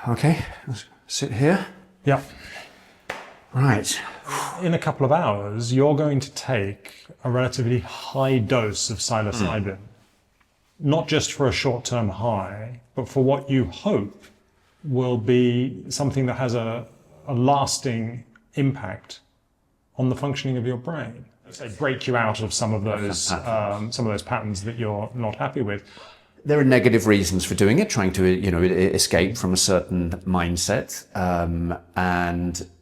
Okay, let's sit here. Yeah. Right. In a couple of hours, you're going to take a relatively high dose of psilocybin, not just for a short-term high, but for what you hope will be something that has a lasting impact on the functioning of your brain. Say, break you out of some of those patterns that you're not happy with. There are negative reasons for doing it, trying to, escape from a certain mindset,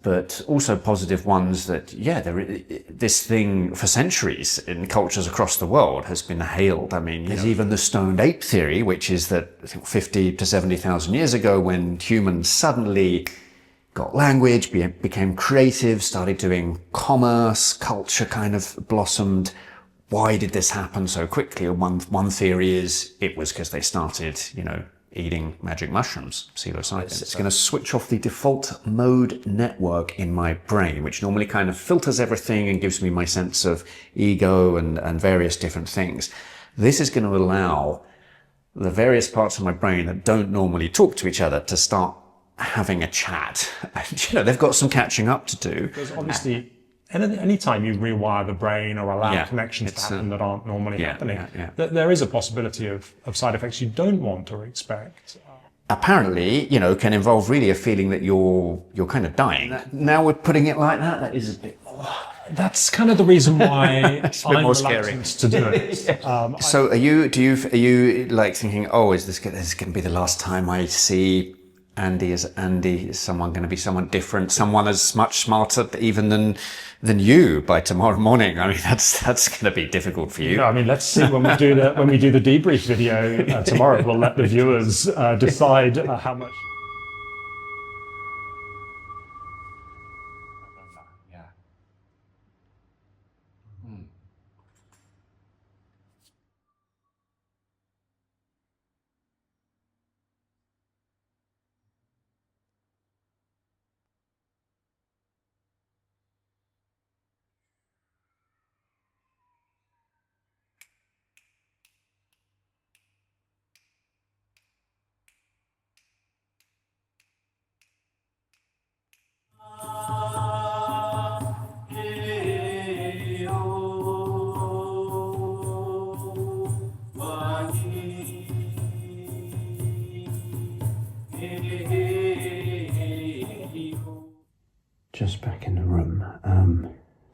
but also positive ones that, this thing for centuries in cultures across the world has been hailed. I mean, there's even the stoned ape theory, which is that I think 50 to 70,000 years ago, when humans suddenly got language, became creative, started doing commerce, culture kind of blossomed. Why did this happen so quickly? One theory is it was because they started, eating magic mushrooms, psilocybin. It's going to switch off the default mode network in my brain, which normally kind of filters everything and gives me my sense of ego and various different things. This is going to allow the various parts of my brain that don't normally talk to each other to start having a chat. And, they've got some catching up to do. Because obviously, any time you rewire the brain or allow connections to happen that aren't normally happening, there is a possibility of side effects you don't want or expect. Apparently, can involve really a feeling that you're kind of dying. Now we're putting it like that. That is a bit more. That's kind of the reason why I'm more reluctant to do it. So are you like thinking, oh, is this going to be the last time I see Andy as Andy? Is someone going to be someone different, someone as much smarter even than you by tomorrow morning? I mean, that's going to be difficult for you. No, I mean, let's see when we do the debrief video tomorrow. We'll let the viewers decide how much. Just back in the room,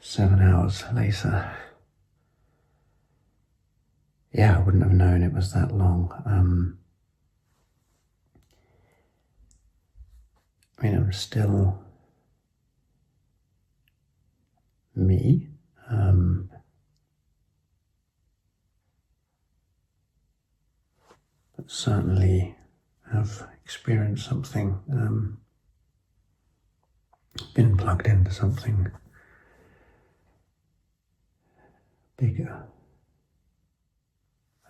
7 hours later. Yeah, I wouldn't have known it was that long. I mean, I'm still me. But certainly have experienced something, been plugged into something bigger,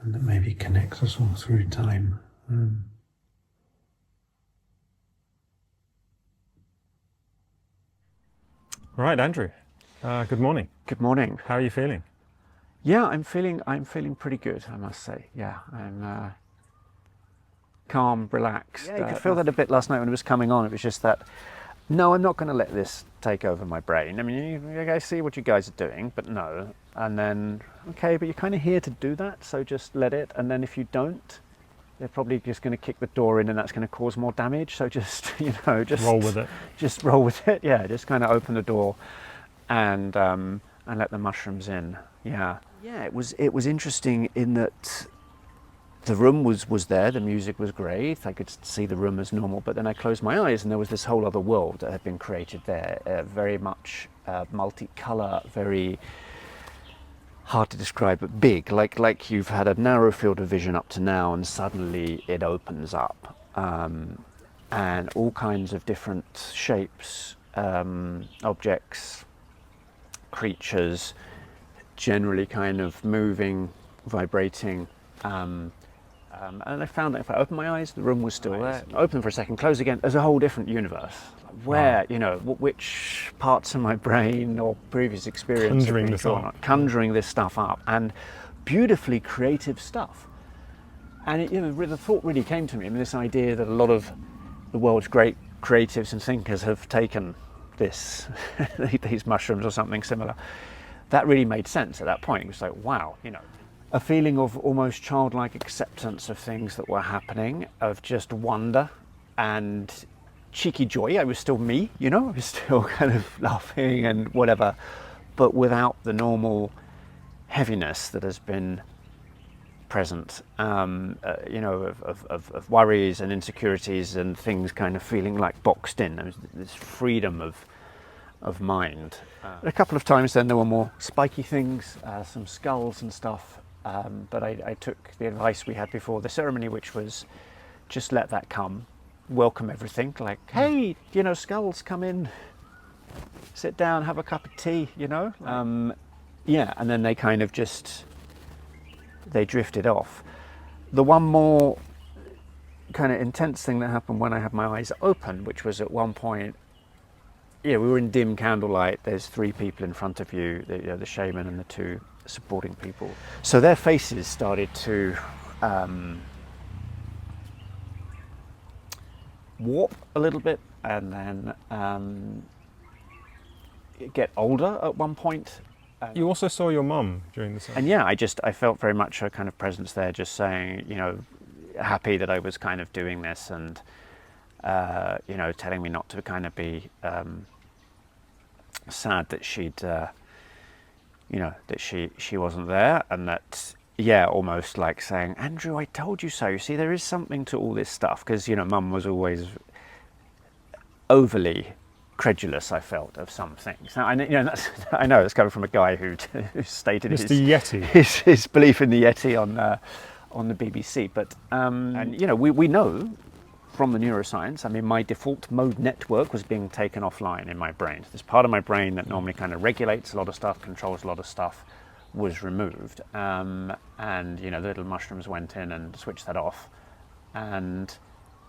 and that maybe connects us all through time. Right, Andrew. Good morning. Good morning. How are you feeling? Yeah, I'm feeling pretty good, I must say. Yeah, I'm calm, relaxed. Yeah, you could feel that a bit last night when it was coming on. It was just that, no, I'm not going to let this take over my brain. I mean, you guys see what you guys are doing, but no. And then, okay, but you're kind of here to do that, so just let it. And then if you don't, they're probably just going to kick the door in, and that's going to cause more damage. So just, just roll with it. Just roll with it. Yeah, just kind of open the door and let the mushrooms in. Yeah. Yeah, it was interesting in that the room was there, the music was great, I could see the room as normal, but then I closed my eyes and there was this whole other world that had been created there, very much multicolour, very hard to describe, but big, like you've had a narrow field of vision up to now and suddenly it opens up, and all kinds of different shapes, objects, creatures, generally kind of moving, vibrating, and I found that if I opened my eyes, the room was still there. Open for a second, close again. There's a whole different universe. Where, which parts of my brain or previous experience conjuring this stuff up, and beautifully creative stuff. And the thought really came to me. I mean, this idea that a lot of the world's great creatives and thinkers have taken this, these mushrooms or something similar. That really made sense at that point. It was like, wow, you know, a feeling of almost childlike acceptance of things that were happening, of just wonder and cheeky joy. I was still me, you know, I was still kind of laughing and whatever, but without the normal heaviness that has been present, you know, of worries and insecurities and things kind of feeling like boxed in. There was this freedom of mind. A couple of times then there were more spiky things, some skulls and stuff, but I took the advice we had before the ceremony, which was just let that come, welcome everything, like, hey, you know, skulls, come in, sit down, have a cup of tea, you know. Yeah, and then they kind of just, they drifted off. The one more kind of intense thing that happened when I had my eyes open, which was at one point, yeah, we were in dim candlelight. There's 3 people in front of you, the shaman and the 2 supporting people. So their faces started to warp a little bit, and then get older at one point. You also saw your mum during the ceremony. And yeah, I felt very much her kind of presence there, just saying, you know, happy that I was kind of doing this, and you know, telling me not to kind of be sad that she'd, you know, that she wasn't there, and that, yeah, almost like saying, Andrew, I told you so. You see, there is something to all this stuff, because, you know, Mum was always overly credulous, I felt, of some things. Now, I know it's coming from a guy who stated Mr. Yeti. his belief in the Yeti on the BBC, but and you know, we know from the neuroscience, I mean, my default mode network was being taken offline in my brain. This part of my brain that normally kind of regulates a lot of stuff, controls a lot of stuff, was removed, and you know, the little mushrooms went in and switched that off, and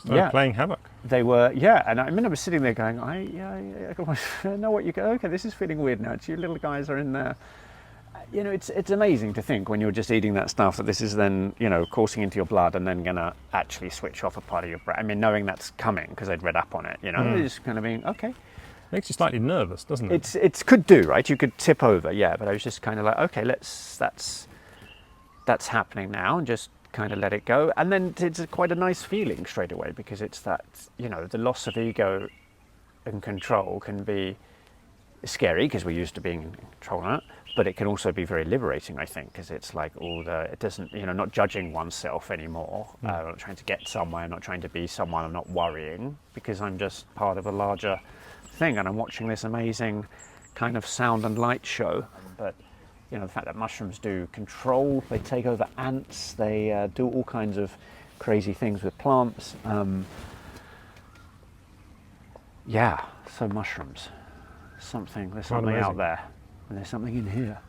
Started playing havoc. they were, yeah, and I remember sitting there going, I know what you go. Okay, this is feeling weird now. It's you little guys are in there. You know, it's amazing to think when you're just eating that stuff that this is then, you know, coursing into your blood and then gonna actually switch off a part of your brain. I mean, knowing that's coming because I'd read up on it, you know, it's kind of being okay. Makes you slightly nervous, doesn't it? It could do, right? You could tip over, yeah. But I was just kind of like, okay, that's happening now, and just kind of let it go. And then it's quite a nice feeling straight away, because it's that, you know, the loss of ego and control can be scary because we're used to being in control of it, but it can also be very liberating, I think, because it's like it doesn't, you know, not judging oneself anymore, not trying to get somewhere, not trying to be someone, I'm not worrying because I'm just part of a larger thing, and I'm watching this amazing kind of sound and light show. But you know, the fact that mushrooms do control, they take over ants, they do all kinds of crazy things with plants. Yeah, so mushrooms. There's something Quite amazing. out there, and there's something in here.